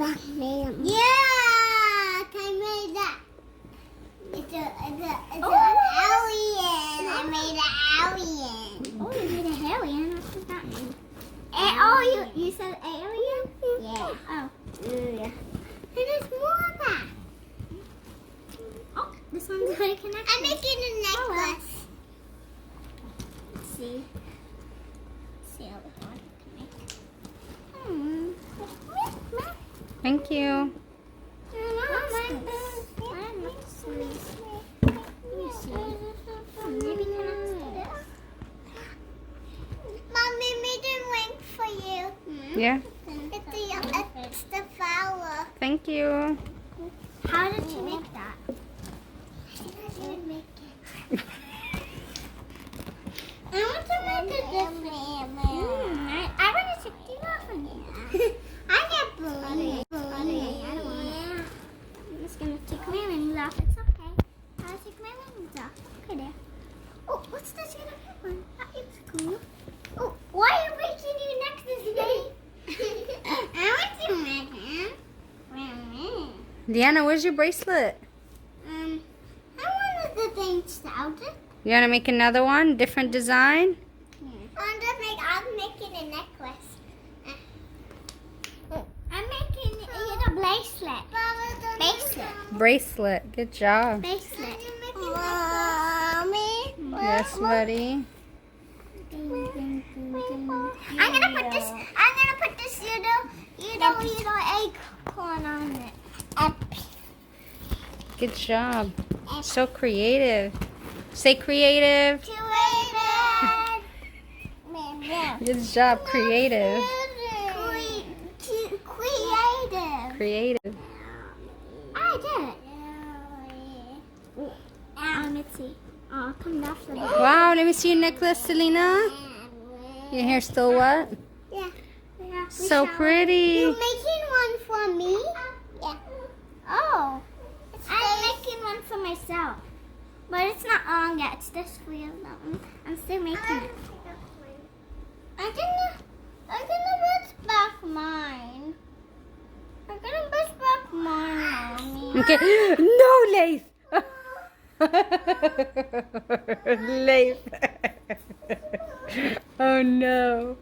Batman. Yeah, I made that. It's an alien. I made an alien. Oh, you made a alien. What does that mean? You said alien? Yeah. Oh. Yeah. And there's more of that. Oh, this one's already connected. I'm making a necklace. Let's see. Let's see how the one can make. Thank you. Maybe connect this. Mommy made a ring for you. Yeah. It's the flower. Thank you. How did you make that? I didn't make it. I want to make a different. I want to take you off on you. I get blue. I don't want it. I'm just going to take my rings off. It's okay. I'll take my rings off. Okay, there. Oh, what's this one? That is cool. Oh, why are you making your necklace today? I want to make it. Deanna, where's your bracelet? I wanted the things out. You want to make another one? Different design? I'm making a necklace. I'm making a bracelet. Bracelet. Good job. Bracelet. Mommy. Yes, buddy. I'm gonna put this little acorn on it. Good job. So creative. Say creative. Good job, creative. Creative. Creative. I did it. Let's see. Oh, come off the Wow, let me see your necklace, Selena. Your hair still wet? Yeah. So pretty. You making one for me? Yeah. Oh, I'm making one for myself. But it's not on yet. It's this way of them. I'm still making it. I'm gonna put back mine. I'm gonna put back mine, Mommy. Okay. No, Lace. Lace. Oh no.